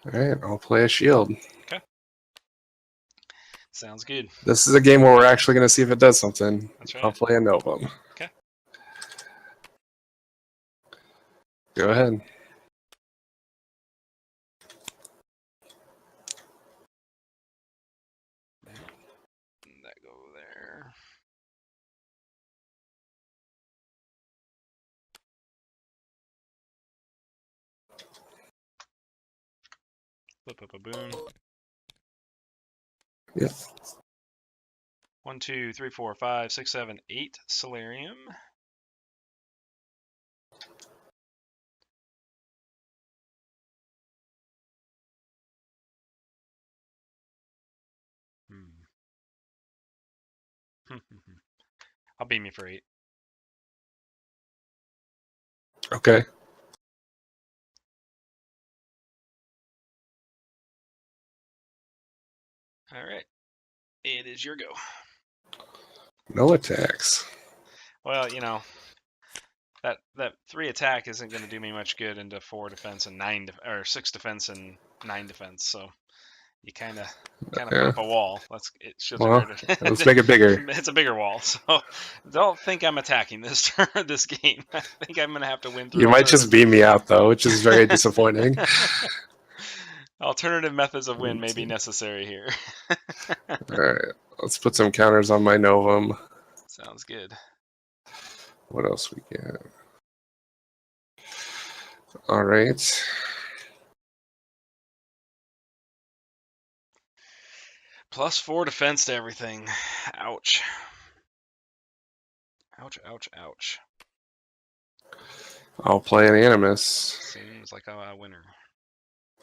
All right, I'll play a shield. Okay. Sounds good. This is a game where we're actually going to see if it does something. That's I'll right. play a Novum. Okay. Go ahead. That go there. Flip up a boon. Yep. 1, 2, 3, 4, 5, 6, 7, 8 Solarium. I'll beam you for 8. Okay. All right. It is your go. No attacks. Well, you know, that 3 attack isn't going to do me much good into 4 defense and 9 or 6 defense and 9 defense. So you kind of put Yeah. up a wall. Shields are Well, greater. let's make it bigger. It's a bigger wall. So don't think I'm attacking this this game. I think I'm going to have to win through You might just beam me out, though, which is very disappointing. Alternative methods of win may be necessary here. All right. Let's put some counters on my Novum. Sounds good. What else we get? All right. +4 defense to everything. Ouch. Ouch, ouch, ouch. I'll play an Animus. Seems like a winner.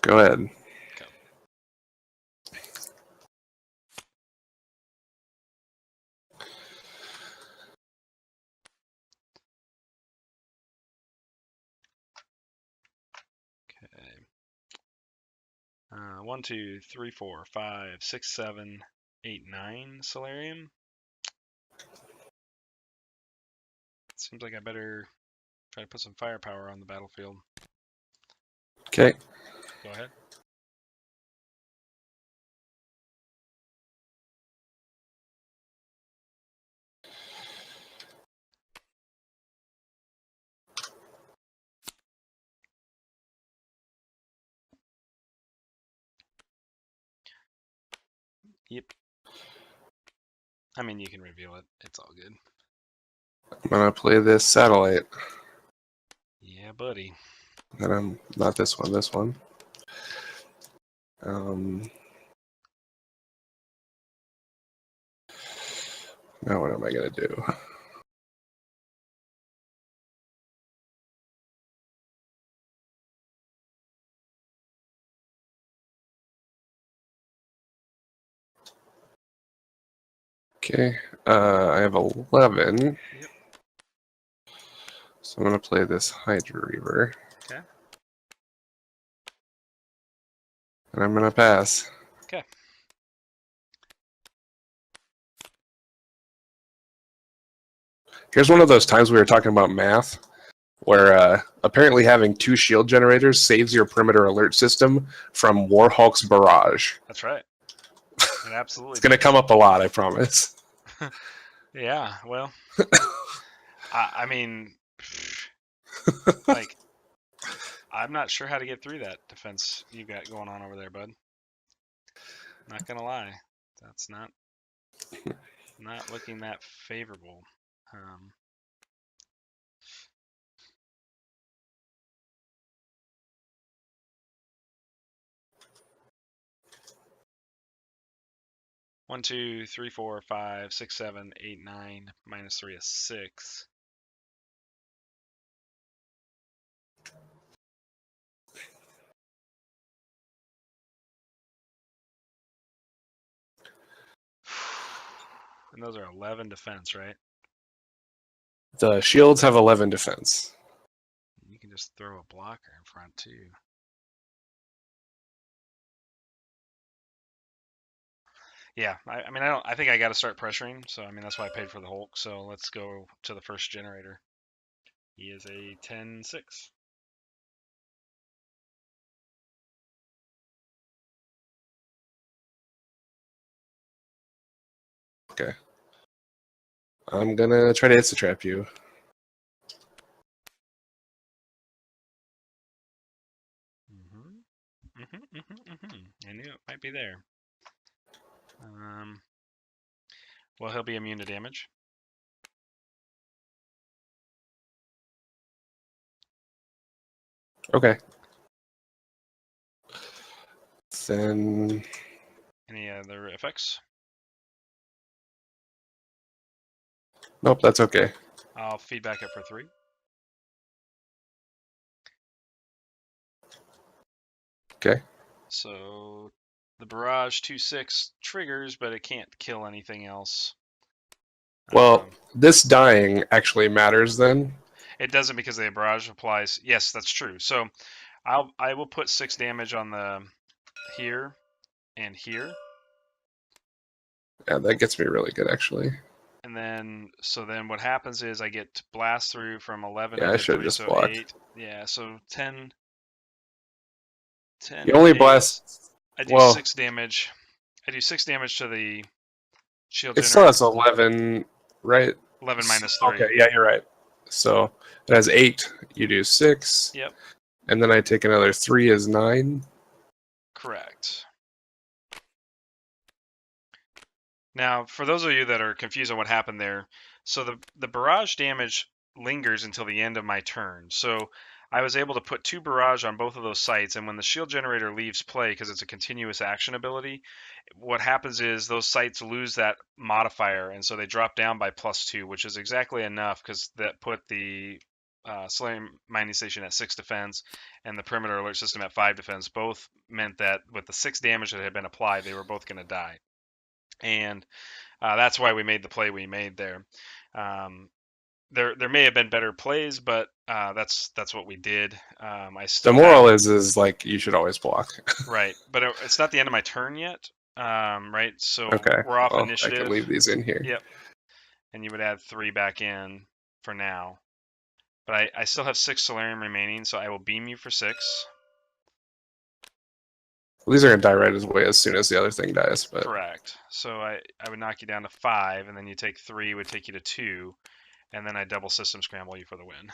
Go ahead. Okay. Okay. 1, 2, 3, 4, 5, 6, 7, 8, 9 Solarium. Seems like I better try to put some firepower on the battlefield. Okay. Go ahead. Yep. I mean, you can reveal it. It's all good. I'm going to play this Satellite. Yeah, buddy. And I'm not this one, this one. Now what am I going to do? Okay, I have 11. Yep. So I'm going to play this Hydra Reaver. Okay. And I'm going to pass. Okay. Here's one of those times we were talking about math, where apparently having 2 shield generators saves your perimeter alert system from Warhawk's barrage. That's right. It absolutely It's going to does. come up a lot, I promise. Yeah, well, I mean, like, I'm not sure how to get through that defense you got going on over there, bud. Not gonna lie, that's not looking that favorable. 1, 2, 3, 4, 5, 6, 7, 8, 9, -3 is 6. And those are 11 defense, right? The shields have 11 defense. You can just throw a blocker in front too. Yeah, I mean, I think I got to start pressuring. So I mean, that's why I paid for the Hulk. So let's go to the first generator. He is a 10-6. Okay. I'm going to try to Itza trap you. I knew it might be there. Well, he'll be immune to damage. Okay. Then... Any other effects? Nope, that's okay. I'll feedback it for 3. Okay. So the barrage 2-6 triggers, but it can't kill anything else. Well, this dying actually matters then. It doesn't because the barrage applies. Yes, that's true. So I will put 6 damage on the here and here. Yeah, that gets me really good actually. And then then what happens is I get to blast through from 11 Yeah, to I should have 3, just so blocked. 8. Yeah, so 10. You only 8. blast. I do Well, 6 damage. I do 6 damage to the shield it still generator. has 11, right? 11 -3. Okay, yeah, you're right. So it has 8. You do 6. Yep. And then I take another 3 is 9. Correct. Now, for those of you that are confused on what happened there, so the barrage damage lingers until the end of my turn. So I was able to put 2 barrage on both of those sites, and when the shield generator leaves play, because it's a continuous action ability, what happens is those sites lose that modifier, and so they drop down by +2, which is exactly enough because that put the Sularia mining station at 6 defense and the perimeter alert system at 5 defense. Both meant that with the 6 damage that had been applied, they were both going to die. And that's why we made the play we made there. There may have been better plays, but that's what we did. I still the moral is like you should always block. Right, but it's not the end of my turn yet. Right, so Okay, we're off well, initiative. I can leave these in here. Yep, and you would add 3 back in for now. But I still have 6 Solarium remaining, so I will beam you for 6. Well, these are going to die right away as soon as the other thing dies. But Correct. So I would knock you down to 5, and then you take 3, would take you to 2, and then I double system scramble you for the win.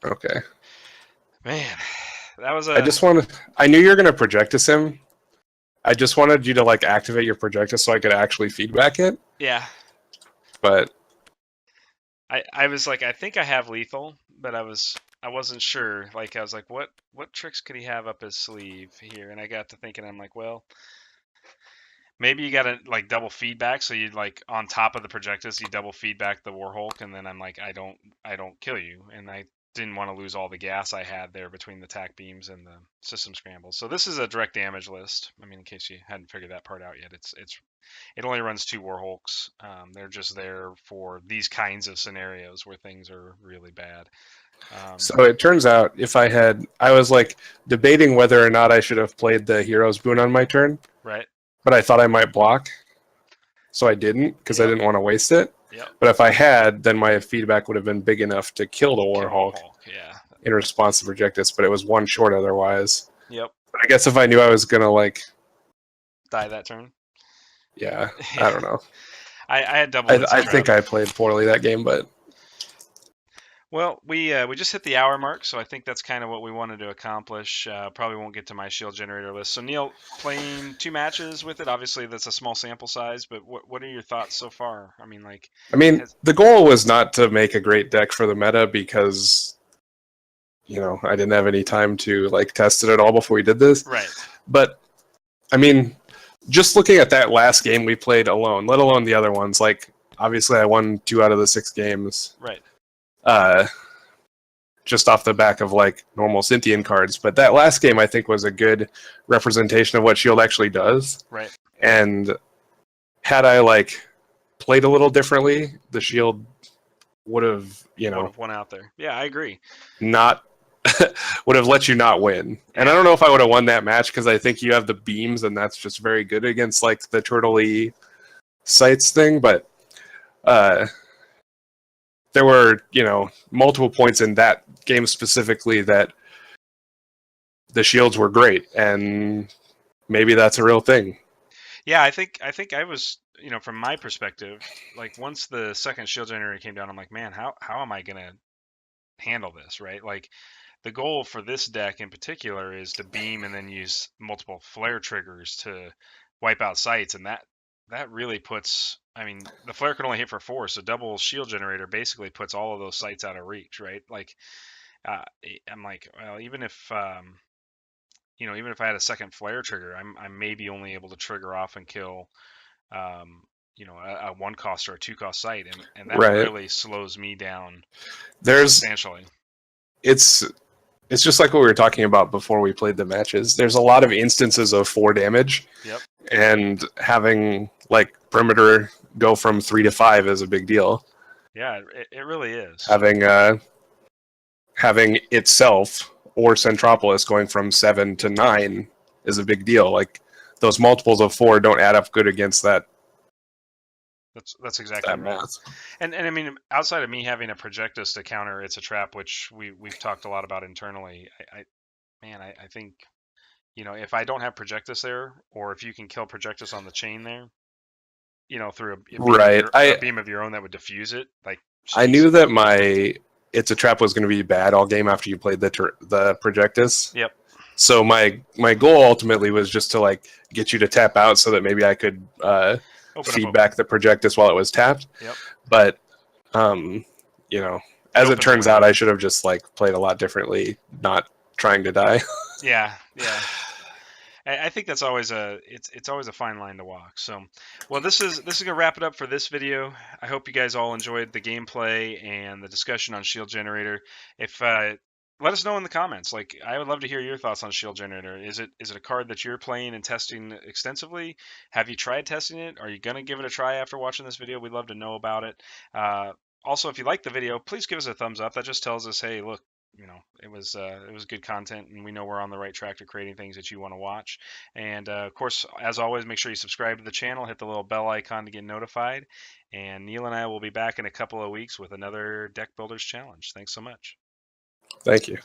Okay. Man, that was a... I knew you were going to Projectus him. I just wanted you to like activate your Projectus so I could actually feedback it. Yeah. But I was like, I think I have lethal, but I wasn't sure. Like I was like, what tricks could he have up his sleeve here? And I got to thinking, I'm like, well, maybe you gotta like double feedback, so you like on top of the Projectus, you double feedback the Warhulk, and then I'm like, I don't kill you, and I didn't want to lose all the gas I had there between the tack beams and the system scrambles. So this is a direct damage list. I mean, in case you hadn't figured that part out yet, it only runs 2 Warhulks. They're just there for these kinds of scenarios where things are really bad. So it turns out I was like debating whether or not I should have played the Hero's Boon on my turn. Right. But I thought I might block. So I didn't because I didn't want to waste it. Yep. But if I had, then my feedback would have been big enough to kill the Kill the Warhawk Hulk. Yeah. in response to Projectus, but it was one short otherwise. Yep. But I guess if I knew I was gonna like, Die that turn. yeah, I Yeah. don't know. I had double I Instant Trap. think I played poorly that game, but Well, we just hit the hour mark, so I think that's kind of what we wanted to accomplish. Probably won't get to my shield generator list. So Neil, playing 2 matches with it. Obviously, that's a small sample size, but what are your thoughts so far? I mean, like, I mean, has the goal was not to make a great deck for the meta because I didn't have any time to like test it at all before we did this. right, But I mean, just looking at that last game we played alone, let alone the other ones, like obviously I won 2 out of the 6 games. right, Uh, just off the back of like normal Synthien cards. But that last game I think was a good representation of what Shield actually does. right. And had I like played a little differently, the Shield would have, Would have won out there. Yeah, I agree. not would have let you not win. And I Yeah, don't know if I would have won that match because I think you have the beams and that's just very good against like the turtley sights thing, but there were, multiple points in that game specifically that the shields were great, and maybe that's a real thing. yeah. I think I was, from my perspective, like once the second shield generator came down, I'm like, man, how am I gonna handle this, right? Like the goal for this deck in particular is to beam and then use multiple flare triggers to wipe out sites, and that really puts. I mean, the flare can only hit for 4, so double shield generator basically puts all of those sites out of reach, right? Like, I'm like, well, even if I had a second flare trigger, I'm maybe only able to trigger off and kill, um, a 1 cost or a 2 cost site, and that Right. really slows me down There's substantially. it's it's just like what we were talking about before we played the matches. There's a lot of instances of 4 damage, Yep. and having like perimeter go from 3 to 5 is a big deal. Yeah, it really is. Having itself or Centropolis going from 7 to 9 is a big deal. Like those multiples of 4 don't add up good against that That's exactly right. math. And I mean, outside of me having a Projectus to counter It's a Trap, which we've talked a lot about internally, I think, if I don't have Projectus there, or if you can kill Projectus on the chain there, through a beam of Right. your own that would diffuse it, like, I jeez. knew that my It's a Trap was going to be bad all game after you played the Projectus. Yep. So my goal ultimately was just to like get you to tap out so that maybe I could Open. feedback the Projectus while it was tapped. Yep. But um, you know, It as it opened the turns out, window. I should have just like played a lot differently, not trying to die. Yeah. Yeah. I think that's always it's always a fine line to walk. So, well, this is gonna wrap it up for this video. I hope you guys all enjoyed the gameplay and the discussion on Shield Generator. If Let us know in the comments. Like, I would love to hear your thoughts on Shield Generator. Is it a card that you're playing and testing extensively? Have you tried testing it? Are you gonna give it a try after watching this video? We'd love to know about it. Also, if you like the video, please give us a thumbs up. That just tells us, hey, look, it was good content, and we know we're on the right track to creating things that you want to watch. And of course, as always, make sure you subscribe to the channel, hit the little bell icon to get notified. And Neil and I will be back in a couple of weeks with another Deck Builders Challenge. Thanks so much. Thank you.